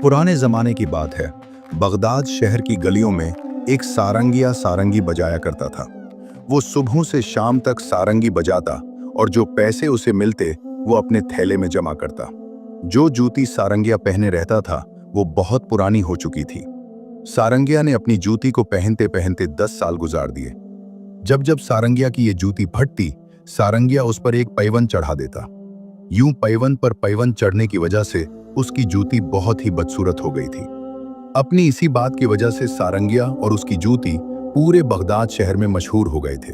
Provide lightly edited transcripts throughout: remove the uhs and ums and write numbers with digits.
पुराने जमाने की बात है। बगदाद शहर की गलियों में एक सारंगिया सारंगी बजाया करता था। वो सुबह से शाम तक सारंगी बजाता और जो पैसे उसे मिलते वो अपने थैले में जमा करता। जो जूती सारंगिया पहने रहता था वो बहुत पुरानी हो चुकी थी। सारंगिया ने अपनी जूती को पहनते पहनते 10 साल गुजार दिए। जब जब सारंगिया की ये जूती फटती, सारंगिया उस पर एक पैवन चढ़ा देता। यूं पैवन पर पैवन चढ़ने की वजह से उसकी जूती बहुत ही बदसूरत हो गई थी। अपनी इसी बात की वजह से सारंगिया और उसकी जूती पूरे बगदाद शहर में मशहूर हो गए थे।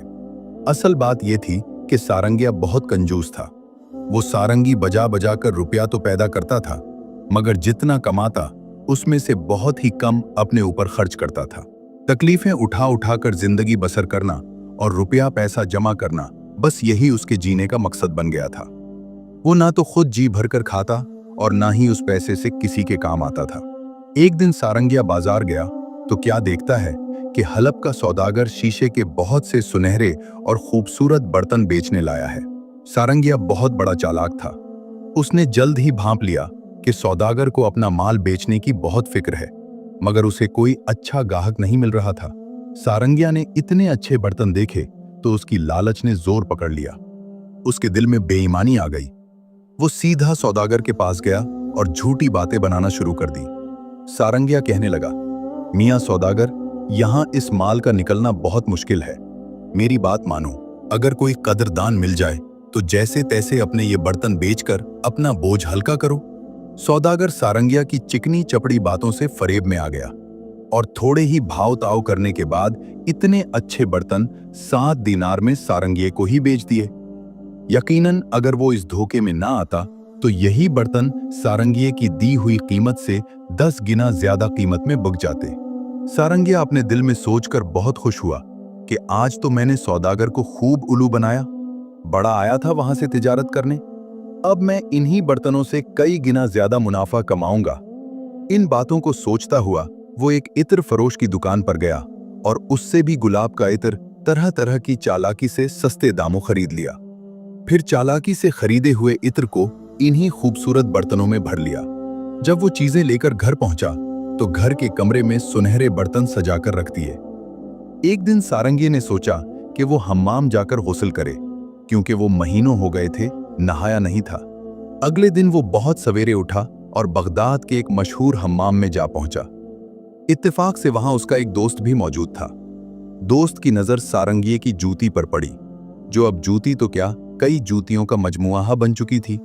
असल बात यह थी कि सारंगिया बहुत कंजूस था। वो सारंगी बजा बजा कर रुपया तो पैदा करता था, मगर जितना कमाता उसमें से बहुत ही कम अपने ऊपर खर्च करता था। तकलीफें उठा उठा कर जिंदगी बसर करना और रुपया पैसा जमा करना, बस यही उसके जीने का मकसद बन गया था। वो ना तो खुद जी भरकर खाता और ना ही उस पैसे से किसी के काम आता था। एक दिन सारंगिया बाजार गया तो क्या देखता है कि हलब का सौदागर शीशे के बहुत से सुनहरे और खूबसूरत बर्तन बेचने लाया है। सारंगिया बहुत बड़ा चालाक था। उसने जल्द ही भांप लिया कि सौदागर को अपना माल बेचने की बहुत फिक्र है, मगर उसे कोई अच्छा गाहक नहीं मिल रहा था। सारंगिया ने इतने अच्छे बर्तन देखे तो उसकी लालच ने जोर पकड़ लिया। उसके दिल में बेईमानी आ गई। वो सीधा सौदागर के पास गया और झूठी बातें बनाना शुरू कर दी। सारंगिया कहने लगा, मियां सौदागर, यहां इस माल का निकलना बहुत मुश्किल है। मेरी बात मानो, अगर कोई कदरदान मिल जाए तो जैसे तैसे अपने ये बर्तन बेचकर अपना बोझ हल्का करो। सौदागर सारंगिया की चिकनी चपड़ी बातों से फरेब में आ गया और थोड़े ही भाव ताव करने के बाद इतने अच्छे बर्तन 7 दीनार में सारंगिये को ही बेच दिए। यकीनन अगर वो इस धोखे में ना आता तो यही बर्तन सारंगिये की दी हुई कीमत से 10 गुना ज्यादा कीमत में बिक जाते। सारंगिया अपने दिल में सोचकर बहुत खुश हुआ कि आज तो मैंने सौदागर को खूब उल्लू बनाया। बड़ा आया था वहां से तिजारत करने, अब मैं इन्हीं बर्तनों से कई गुना ज्यादा मुनाफा कमाऊंगा। इन बातों को सोचता हुआ वो एक इत्र फरोश की दुकान पर गया और उससे भी गुलाब का इत्र तरह तरह की चालाकी से सस्ते दामों खरीद लिया। फिर चालाकी से खरीदे हुए इत्र को इन्हीं खूबसूरत बर्तनों में भर लिया। जब वो चीजें लेकर घर पहुंचा तो घर के कमरे में सुनहरे बर्तन सजाकर रख दिए। एक दिन सारंगी ने सोचा कि वो हम्माम जाकर गुस्ल करे, क्योंकि वो महीनों हो गए थे नहाया नहीं था। अगले दिन वो बहुत सवेरे उठा और बगदाद के एक मशहूर हम्माम में जा पहुंचा। इत्तेफाक से वहां उसका एक दोस्त भी मौजूद था। दोस्त की नजर सारंगिये की जूती पर पड़ी, जो अब जूती तो क्या कई जूतियों का मजमुआ बन चुकी थी,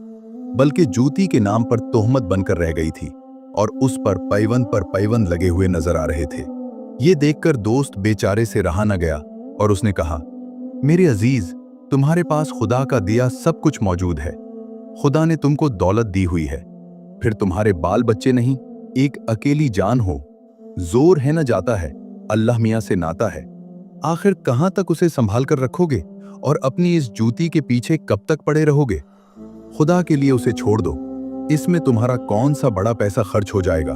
बल्कि जूती के नाम पर तोहमत बनकर रह गई थी और उस पर पैवन लगे हुए नजर आ रहे थे। ये देखकर दोस्त बेचारे से रहा न गया और उसने कहा, मेरे अजीज, तुम्हारे पास खुदा का दिया सब कुछ मौजूद है। खुदा ने तुमको दौलत दी हुई है, फिर तुम्हारे बाल बच्चे नहीं, एक अकेली जान हो। जोर है न जाता है, अल्लाह मियां से नाता है। आखिर कहां तक उसे संभाल कर रखोगे और अपनी इस जूती के पीछे कब तक पड़े रहोगे? खुदा के लिए उसे छोड़ दो। इसमें तुम्हारा कौन सा बड़ा पैसा खर्च हो जाएगा।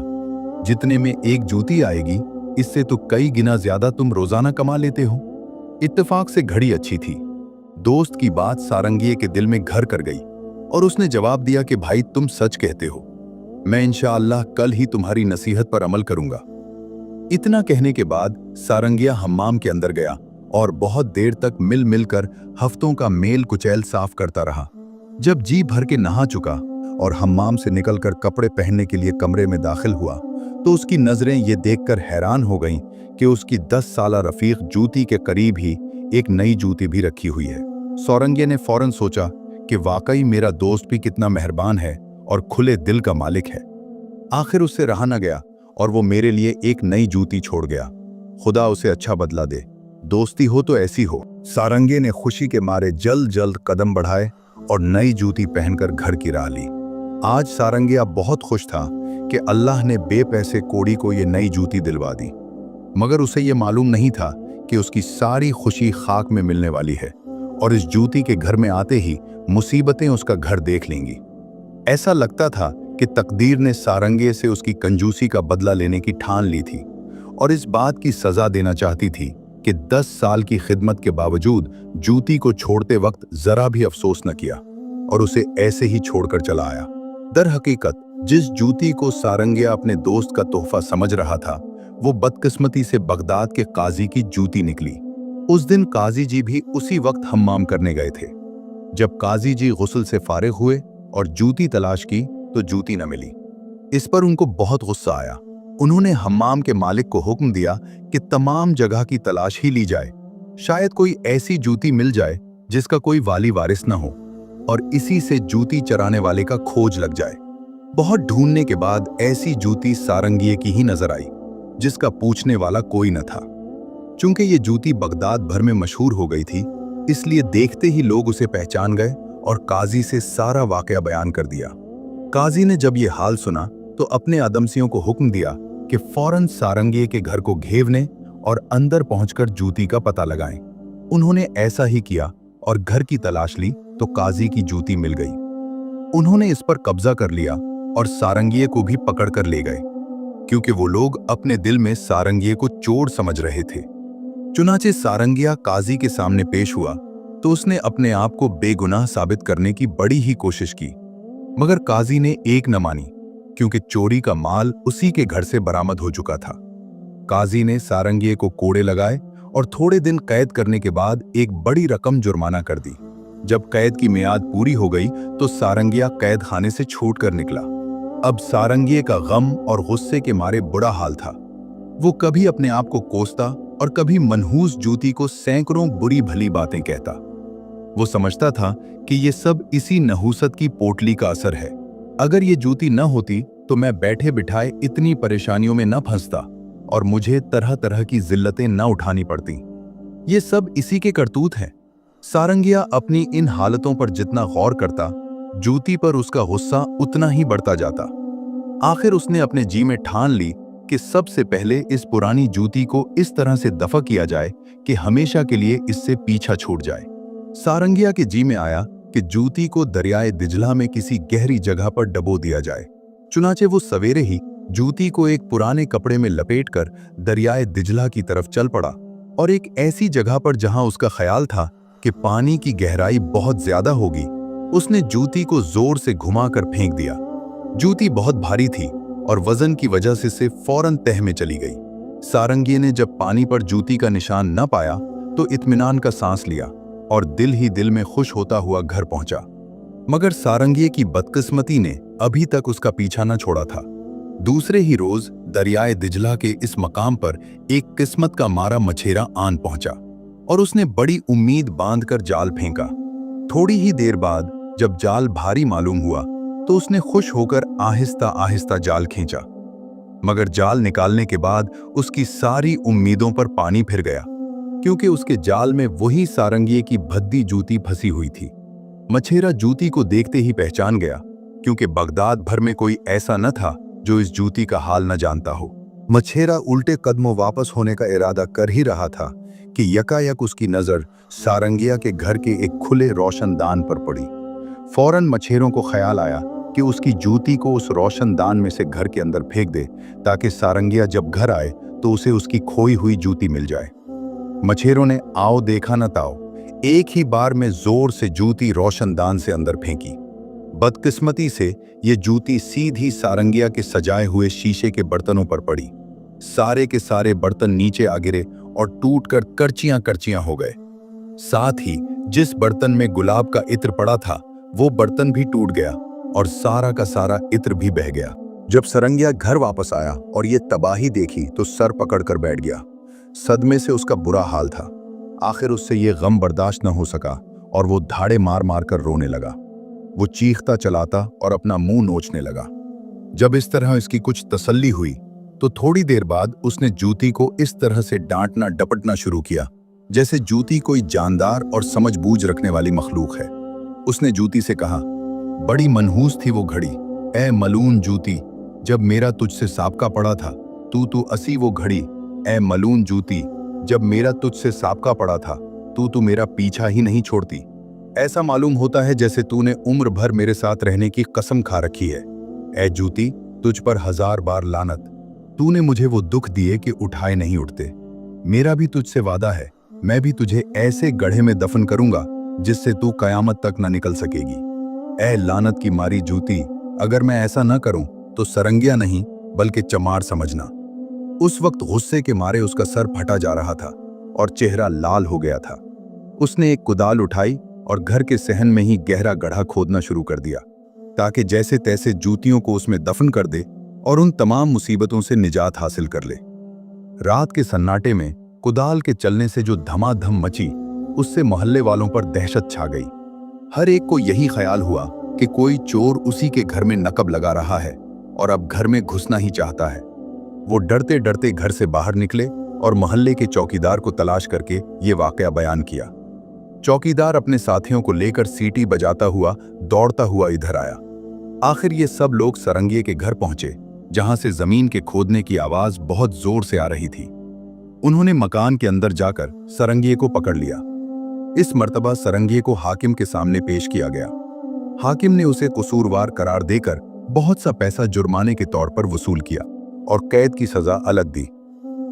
जितने में एक जूती आएगी, इससे तो कई गुना ज्यादा तुम रोजाना कमा लेते हो। इत्तेफाक से घड़ी अच्छी थी। दोस्त की बात सारंगिये के दिल में घर कर गई और उसने जवाब दिया कि भाई, तुम सच कहते हो, मैं इंशाअल्लाह कल ही तुम्हारी नसीहत पर अमल करूंगा। इतना कहने के बाद सारंगिया हम्माम के अंदर गया और बहुत देर तक मिल मिलकर हफ्तों का मेल कुचैल साफ करता रहा। जब जी भर के नहा चुका और हम्माम से निकलकर कपड़े पहनने के लिए कमरे में दाखिल हुआ तो उसकी नजरें ये देखकर हैरान हो गईं कि उसकी 10 साला रफीक जूती के करीब ही एक नई जूती भी रखी हुई है। सारंगिया ने फौरन सोचा कि वाकई मेरा दोस्त भी कितना मेहरबान है और खुले दिल का मालिक है। आखिर उससे रहा न गया और वो मेरे लिए एक नई जूती छोड़ गया। खुदा उसे अच्छा बदला दे। दोस्ती हो तो ऐसी हो। सारंगी ने खुशी के मारे जल्द जल्द कदम बढ़ाए और नई जूती पहनकर घर की राह ली। आज सारंगिया बहुत खुश था कि अल्लाह ने बेपैसे कोड़ी को ये नई जूती दिलवा दी, मगर उसे ये मालूम नहीं था कि उसकी सारी खुशी खाक में मिलने वाली है और इस जूती के घर में आते ही मुसीबतें उसका घर देख लेंगी। ऐसा लगता था कि तकदीर ने सारंगी से उसकी कंजूसी का बदला लेने की ठान ली थी और इस बात की सजा देना चाहती थी कि 10 साल की खिदमत के बावजूद जूती को छोड़ते वक्त जरा भी अफसोस न किया और उसे ऐसे ही छोड़कर चला आया। दर हकीकत जिस जूती को सारंगिया अपने दोस्त का तोहफा समझ रहा था, वो बदकिस्मती से बगदाद के काजी की जूती निकली। उस दिन काजी जी भी उसी वक्त हम्माम करने गए थे। जब काजी जी गुस्ल से फारिग हुए और जूती तलाश की तो जूती न मिली। इस पर उनको बहुत गुस्सा आया। उन्होंने हम्माम के मालिक को हुक्म दिया कि तमाम जगह की तलाश ही ली जाए, शायद कोई ऐसी जूती मिल जाए जिसका कोई वाली वारिस न हो और इसी से जूती चराने वाले का खोज लग जाए। बहुत ढूंढने के बाद ऐसी जूती सारंगिये की ही नजर आई, जिसका पूछने वाला कोई न था। चूंकि ये जूती बगदाद भर में मशहूर हो गई थी, इसलिए देखते ही लोग उसे पहचान गए और काजी से सारा वाकया बयान कर दिया। काजी ने जब ये हाल सुना तो अपने अदमसियों को हुक्म दिया कि फौरन सारंगिये के घर को घेवने और अंदर पहुंचकर जूती का पता लगाएं। उन्होंने ऐसा ही किया और घर की तलाश ली तो काजी की जूती मिल गई। उन्होंने इस पर कब्जा कर लिया और सारंगिये को भी पकड़ कर ले गए, क्योंकि वो लोग अपने दिल में सारंगिये को चोर समझ रहे थे। चुनाचे सारंगिया काजी के सामने पेश हुआ तो उसने अपने आप को बेगुनाह साबित करने की बड़ी ही कोशिश की, मगर काजी ने एक न मानी, क्योंकि चोरी का माल उसी के घर से बरामद हो चुका था। काजी ने सारंगिये को कोड़े लगाए और थोड़े दिन कैद करने के बाद एक बड़ी रकम जुर्माना कर दी। जब कैद की मियाद पूरी हो गई तो सारंगिया कैद खाने से छूटकर निकला। अब सारंगिये का गम और गुस्से के मारे बुरा हाल था। वो कभी अपने आप को कोसता और कभी मनहूस जूती को सैकड़ों बुरी भली बातें कहता। वो समझता था कि ये सब इसी नहूसत की पोटली का असर है। अगर ये जूती न होती तो मैं बैठे बिठाए इतनी परेशानियों में न फंसता और मुझे तरह तरह की जिल्लतें न उठानी पड़ती। ये सब इसी के करतूत हैं। सारंगिया अपनी इन हालतों पर जितना गौर करता, जूती पर उसका गुस्सा उतना ही बढ़ता जाता। आखिर उसने अपने जी में ठान ली कि सबसे पहले इस पुरानी जूती को इस तरह से दफा किया जाए कि हमेशा के लिए इससे पीछा छूट जाए। सारंगिया के जी में आया कि जूती को दरियाए दिजला में किसी गहरी जगह पर डबो दिया जाए। चुनाचे वो सवेरे ही जूती को एक पुराने कपड़े में लपेटकर दरियाए दिजला की तरफ चल पड़ा और एक ऐसी जगह पर जहां उसका ख्याल था कि पानी की गहराई बहुत ज्यादा होगी, उसने जूती को जोर से घुमाकर फेंक दिया। जूती बहुत भारी थी और वजन की वजह से फौरन तह में चली गई। सारंगी ने जब पानी पर जूती का निशान न पाया तो इत्मीनान का सांस लिया और दिल ही दिल में खुश होता हुआ घर पहुंचा। मगर सारंगी की बदकिस्मती ने अभी तक उसका पीछा न छोड़ा था। दूसरे ही रोज दरियाए दिजला के इस मकाम पर एक किस्मत का मारा मछेरा आन पहुंचा और उसने बड़ी उम्मीद बांधकर जाल फेंका। थोड़ी ही देर बाद जब जाल भारी मालूम हुआ तो उसने खुश होकर आहिस्ता आहिस्ता जाल खींचा, मगर जाल निकालने के बाद उसकी सारी उम्मीदों पर पानी फिर गया, क्योंकि उसके जाल में वही सारंगिये की भद्दी जूती फंसी हुई थी। मछेरा जूती को देखते ही पहचान गया, क्योंकि बगदाद भर में कोई ऐसा न था जो इस जूती का हाल न जानता हो। मछेरा उल्टे कदमों वापस होने का इरादा कर ही रहा था कि यकायक उसकी नजर सारंगिया के घर के एक खुले रोशनदान पर पड़ी। फौरन मछेरों को ख्याल आया कि उसकी जूती को उस रोशनदान में से घर के अंदर फेंक दे, ताकि सारंगिया जब घर आए तो उसे उसकी खोई हुई जूती मिल जाए। मछेरों ने आओ देखा न ताओ, एक ही बार में जोर से जूती रोशनदान से अंदर फेंकी। बदकिस्मती से ये जूती सीधी सारंगिया के सजाए हुए शीशे के बर्तनों पर पड़ी। सारे के सारे बर्तन नीचे आ गिरे और टूटकर करचियां करचियां हो गए। साथ ही जिस बर्तन में गुलाब का इत्र पड़ा था वो बर्तन भी टूट गया और सारा का सारा इत्र भी बह गया। जब सारंगिया घर वापस आया और ये तबाही देखी तो सर पकड़कर बैठ गया। सदमे से उसका बुरा हाल था। आखिर उससे ये गम बर्दाश्त न हो सका और वो धाड़े मार मार कर रोने लगा। वो चीखता चलाता और अपना मुंह नोचने लगा। जब इस तरह इसकी कुछ तसल्ली हुई तो थोड़ी देर बाद उसने जूती को इस तरह से डांटना डपटना शुरू किया जैसे जूती कोई जानदार और समझबूझ रखने वाली मखलूक है। उसने जूती से कहा, बड़ी मनहूस थी वो घड़ी, ए मलून जूती, जब मेरा तुझसे साबका पड़ा था, तू असी वो घड़ी, ए मलून जूती, जब मेरा तुझसे साबका पड़ा था, तू मेरा पीछा ही नहीं छोड़ती। ऐसा मालूम होता है जैसे तूने उम्र भर मेरे साथ रहने की कसम खा रखी है। ए जूती, तुझ पर 1000 बार लानत। तूने मुझे वो दुख दिए कि उठाए नहीं उठते। मेरा भी तुझसे वादा है, मैं भी तुझे ऐसे गड्ढे में दफन करूंगा जिससे तू कयामत तक न निकल सकेगी। ए लानत की मारी जूती, अगर मैं ऐसा न करूं तो सरंगिया नहीं बल्कि चमार समझना। उस वक्त गुस्से के मारे उसका सर फटा जा रहा था और चेहरा लाल हो गया था। उसने एक कुदाल उठाई और घर के सहन में ही गहरा गड्ढा खोदना शुरू कर दिया ताकि जैसे तैसे जूतियों को उसमें दफन कर दे और उन तमाम मुसीबतों से निजात हासिल कर ले। रात के सन्नाटे में कुदाल के चलने से जो धमाधम मची, उससे मोहल्ले वालों पर दहशत छा गई। हर एक को यही ख्याल हुआ कि कोई चोर उसी के घर में नकब लगा रहा है और अब घर में घुसना ही चाहता है। वो डरते डरते घर से बाहर निकले और मोहल्ले के चौकीदार को तलाश करके ये वाकया बयान किया। चौकीदार अपने साथियों को लेकर सीटी बजाता हुआ दौड़ता हुआ इधर आया। आखिर ये सब लोग सरंगिए के घर पहुंचे, जहां से जमीन के खोदने की आवाज बहुत जोर से आ रही थी। उन्होंने मकान के अंदर जाकर सरंगिए को पकड़ लिया। इस मर्तबा सरंगिए को हाकिम के सामने पेश किया गया। हाकिम ने उसे कसूरवार करार देकर बहुत सा पैसा जुर्माने के तौर पर वसूल किया और कैद की सजा अलग दी।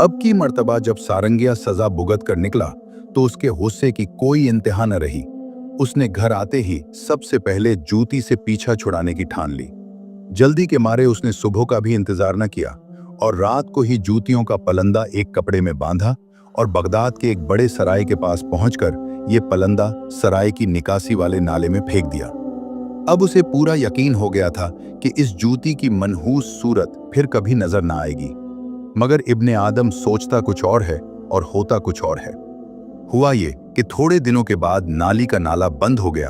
अब की मर्तबा जब सारंगिया सजा भुगत कर निकला तो उसके गुस्से की कोई इंतहा न रही। उसने घर आते ही सबसे पहले जूती से पीछा छुड़ाने की ठान ली। जल्दी के मारे उसने सुबह का भी इंतजार न किया और रात को ही जूतियों का पलंदा एक कपड़े में बांधा और बगदाद के एक बड़े सराय के पास पहुंचकर ये पलंदा सराय की निकासी वाले नाले में फेंक दिया। अब उसे पूरा यकीन हो गया था कि इस जूती की मनहूस सूरत फिर कभी नजर ना आएगी। मगर इब्ने आदम सोचता कुछ और है और होता कुछ और है। हुआ ये कि थोड़े दिनों के बाद नाली का नाला बंद हो गया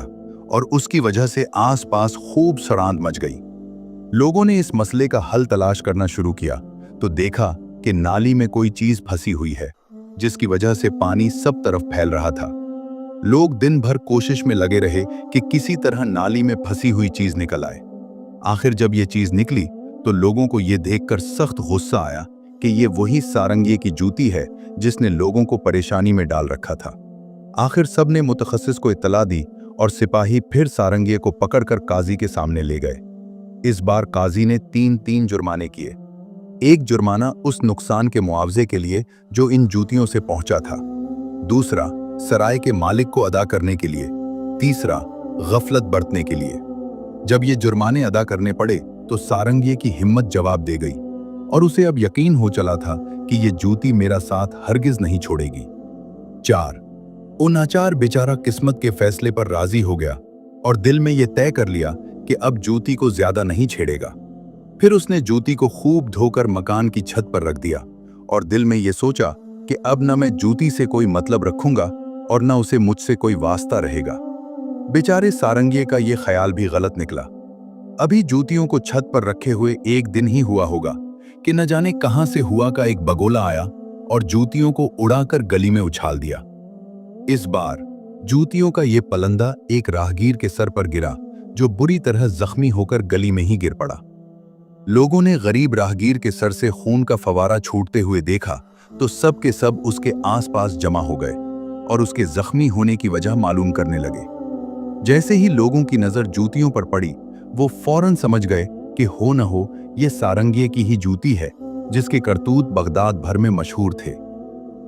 और उसकी वजह से आसपास खूब सड़ांध मच गई। लोगों ने इस मसले का हल तलाश करना शुरू किया तो देखा कि नाली में कोई चीज फंसी हुई है, जिसकी वजह से पानी सब तरफ फैल रहा था। लोग दिन भर कोशिश में लगे रहे कि किसी तरह नाली में फंसी हुई चीज निकल आए। आखिर जब ये चीज निकली तो लोगों को ये देखकर सख्त गुस्सा आया कि ये वही सारंगिए की जूती है जिसने लोगों को परेशानी में डाल रखा था। आखिर सबने मुतखस्सिस को इत्तला दी और सिपाही फिर सारंगिए को पकड़कर काजी के सामने ले गए। इस बार काजी ने 3 जुर्माने किए। एक जुर्माना उस नुकसान के मुआवजे के लिए जो इन जूतियों से पहुंचा था, दूसरा सराय के मालिक को अदा करने के लिए, तीसरा गफलत बरतने के लिए। जब ये जुर्माने अदा करने पड़े तो सारंगिए की हिम्मत जवाब दे गई और उसे अब यकीन हो चला था कि ये जूती मेरा साथ हरगिज नहीं छोड़ेगी। 4 वो नाचार बेचारा किस्मत के फैसले पर राजी हो गया और दिल में ये तय कर लिया कि अब जूती को ज्यादा नहीं छेड़ेगा। फिर उसने जूती को खूब धोकर मकान की छत पर रख दिया और दिल में ये सोचा कि अब न मैं जूती से कोई मतलब रखूंगा और न उसे मुझसे कोई वास्ता रहेगा। बेचारे सारंगिए का ये ख्याल भी गलत निकला। अभी जूतियों को छत पर रखे हुए एक दिन ही हुआ होगा कि न जाने कहां से हुआ का एक बगोला आया और जूतियों को उड़ाकर गली में उछाल दिया। इस बार जूतियों का ये पलंदा एक राहगीर के सर पर गिरा, जो बुरी तरह जख्मी होकर गली में ही गिर पड़ा। लोगों ने गरीब राहगीर के सर से खून का फवारा छूटते हुए देखा तो सब के सब उसके आसपास जमा हो गए और उसके जख्मी होने की वजह मालूम करने लगे। जैसे ही लोगों की नजर जूतियों पर पड़ी, वो फौरन समझ गए कि हो न हो ये सारंगिए की ही जूती है, जिसके करतूत बगदाद भर में मशहूर थे।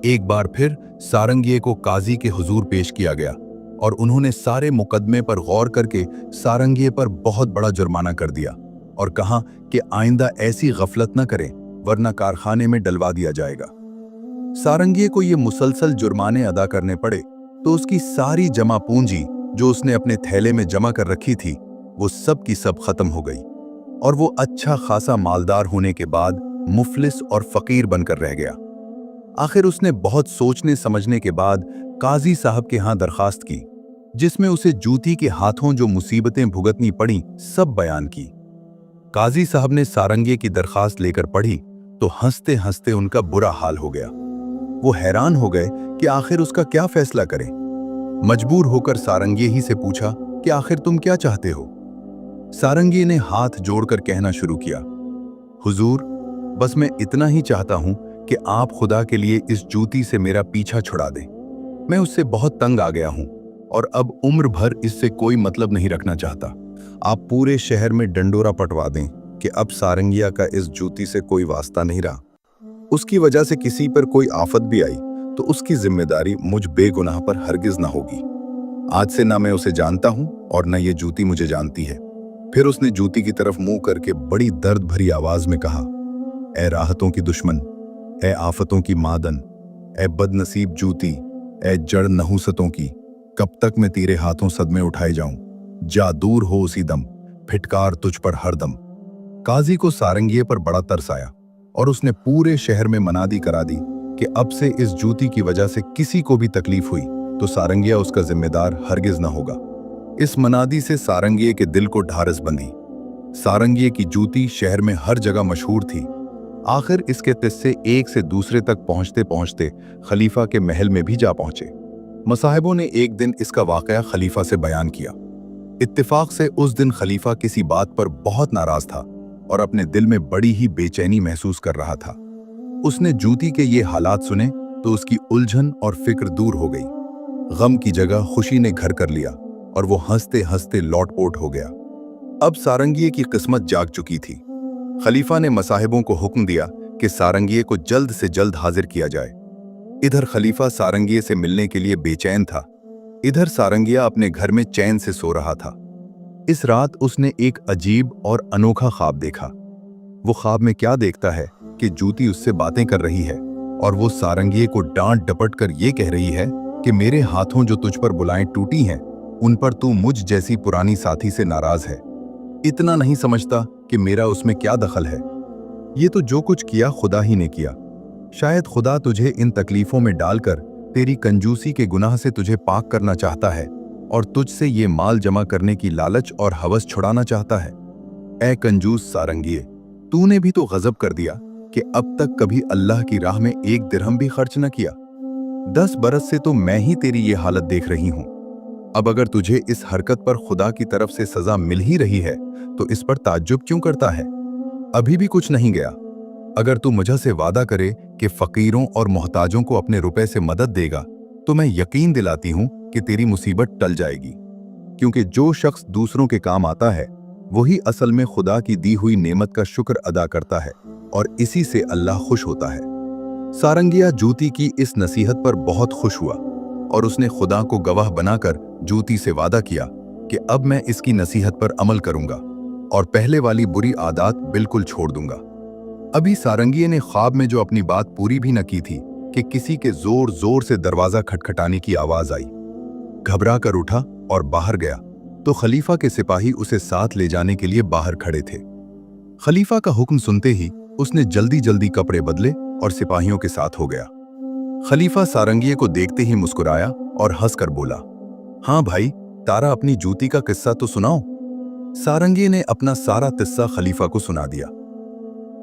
एक बार फिर सारंगिए को काजी के हुजूर पेश किया गया और उन्होंने सारे मुकदमे पर गौर करके सारंगिए पर बहुत बड़ा जुर्माना कर दिया और कहा कि आइंदा ऐसी गफलत न करें वरना कारखाने में डलवा दिया जाएगा। सारंगिए को ये मुसलसल जुर्माने अदा करने पड़े तो उसकी सारी जमा पूंजी जो उसने अपने थैले में जमा कर रखी थी, वो सब की सब खत्म हो गई और वो अच्छा खासा मालदार होने के बाद मुफलिस और फकीर बनकर रह गया। आखिर उसने बहुत सोचने समझने के बाद काजी साहब के यहाँ दरखास्त की, जिसमें उसे जूती के हाथों जो मुसीबतें भुगतनी पड़ी सब बयान की। काजी साहब ने सारंगिए की दरखास्त लेकर पढ़ी तो हंसते हंसते उनका बुरा हाल हो गया। वो हैरान हो गए कि आखिर उसका क्या फैसला करें। मजबूर होकर सारंगिए ही से पूछा कि आखिर तुम क्या चाहते हो। सारंगिए ने हाथ जोड़कर कहना शुरू किया, हुजूर, बस मैं इतना ही चाहता हूं कि आप खुदा के लिए इस जूती से मेरा पीछा छुड़ा दें। मैं उससे बहुत तंग आ गया हूं और अब उम्र भर इससे कोई मतलब नहीं रखना चाहता। आप पूरे शहर में डंडोरा पटवा दें कि अब सारंगिया का इस जूती से कोई वास्ता नहीं रहा। उसकी वजह से किसी पर कोई आफत भी आई तो उसकी जिम्मेदारी मुझ बेगुनाह पर हरगिज ना होगी। आज से ना मैं उसे जानता हूं और न ये जूती मुझे जानती है। फिर उसने जूती की तरफ मुंह करके बड़ी दर्द भरी आवाज में कहा, ए राहतों की दुश्मन, ए आफतों की मादन, ए बदनसीब जूती, ए जड़ नहुसतों की, कब तक मैं तेरे हाथों सदमे उठाए जाऊं? जा दूर हो उसी दम, फिटकार तुझ पर हरदम। काजी को सारंगिये पर बड़ा तरस आया और उसने पूरे शहर में मनादी करा दी कि अब से इस जूती की वजह से किसी को भी तकलीफ हुई तो सारंगिया उसका जिम्मेदार हरगिज न होगा। इस मनादी से सारंगिये के दिल को ढारस बंधी। सारंगिये की जूती शहर में हर जगह मशहूर थी। आखिर इसके किस्से एक से दूसरे तक पहुंचते पहुंचते खलीफा के महल में भी जा पहुंचे। मसाहिबों ने एक दिन इसका वाकया खलीफा से बयान किया। इत्तेफाक से उस दिन खलीफा किसी बात पर बहुत नाराज था और अपने दिल में बड़ी ही बेचैनी महसूस कर रहा था। उसने जूती के ये हालात सुने तो उसकी उलझन और फिक्र दूर हो गई। गम की जगह खुशी ने घर कर लिया और वो हंसते हंसते लौटपोट हो गया। अब सारंगिये की किस्मत जाग चुकी थी। खलीफा ने मसाहिबों को हुक्म दिया कि सारंगिये को जल्द से जल्द हाजिर किया जाए। इधर खलीफा सारंगिये से मिलने के लिए बेचैन था, इधर सारंगिया अपने घर में चैन से सो रहा था। इस रात उसने एक अजीब और अनोखा ख्वाब देखा। वो ख्वाब में क्या देखता है कि जूती उससे बातें कर रही है और वो सारंगिये को डांट डपट कर ये कह रही है कि मेरे हाथों जो तुझ पर बुलाएं टूटी हैं, उन पर तू मुझ जैसी पुरानी साथी से नाराज है। इतना नहीं समझता कि मेरा उसमें क्या दखल है। ये तो जो कुछ किया खुदा ही ने किया। शायद खुदा तुझे इन तकलीफों में डालकर तेरी कंजूसी के गुनाह से तुझे पाक करना चाहता है और तुझसे ये माल जमा करने की लालच और हवस छुड़ाना चाहता है। ऐ कंजूस सारंगिये, तूने भी तो गजब कर दिया कि अब तक कभी अल्लाह की राह में एक दिरहम भी खर्च न किया। 10 बरस से तो मैं ही तेरी ये हालत देख रही हूं। अब अगर तुझे इस हरकत पर खुदा की तरफ से सजा मिल ही रही है तो इस पर ताज्जुब क्यों करता है? अभी भी कुछ नहीं गया। अगर तू मुझे से वादा करे कि फकीरों और मोहताजों को अपने रुपए से मदद देगा तो मैं यकीन दिलाती हूं कि तेरी मुसीबत टल जाएगी, क्योंकि जो शख्स दूसरों के काम आता है वही असल में खुदा की दी हुई नेमत का शुक्र अदा करता है और इसी से अल्लाह खुश होता है। सारंगिया जूती की इस नसीहत पर बहुत खुश हुआ और उसने खुदा को गवाह बनाकर जूती से वादा किया कि अब मैं इसकी नसीहत पर अमल करूंगा और पहले वाली बुरी आदत बिल्कुल छोड़ दूंगा। अभी सारंगिये ने ख्वाब में जो अपनी बात पूरी भी न की थी कि किसी के जोर जोर से दरवाजा खटखटाने की आवाज आई। घबरा कर उठा और बाहर गया तो खलीफा के सिपाही उसे साथ ले जाने के लिए बाहर खड़े थे। खलीफा का हुक्म सुनते ही उसने जल्दी जल्दी कपड़े बदले और सिपाहियों के साथ हो गया। खलीफा सारंगिये को देखते ही मुस्कुराया और हंसकर बोला, हाँ भाई, तारा अपनी जूती का किस्सा तो सुनाओ। सारंगिये ने अपना सारा किस्सा खलीफा को सुना दिया।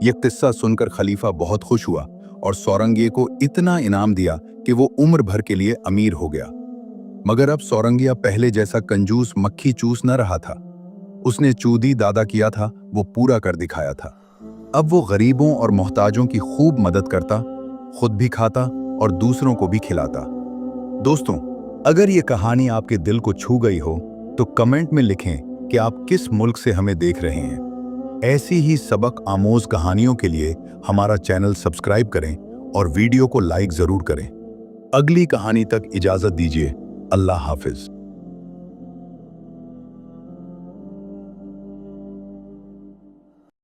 यह किस्सा सुनकर खलीफा बहुत खुश हुआ और सारंगिये को इतना इनाम दिया कि वो उम्र भर के लिए अमीर हो गया। मगर अब सारंगिया पहले जैसा कंजूस मक्खी चूस न रहा था। उसने चूदी दादा किया था वो पूरा कर दिखाया था। अब वो गरीबों और मोहताजों की खूब मदद करता, खुद भी खाता और दूसरों को भी खिलाता। दोस्तों, अगर ये कहानी आपके दिल को छू गई हो तो कमेंट में लिखें कि आप किस मुल्क से हमें देख रहे हैं। ऐसी ही सबक आमोज कहानियों के लिए हमारा चैनल सब्सक्राइब करें और वीडियो को लाइक जरूर करें। अगली कहानी तक इजाजत दीजिए। अल्लाह हाफिज।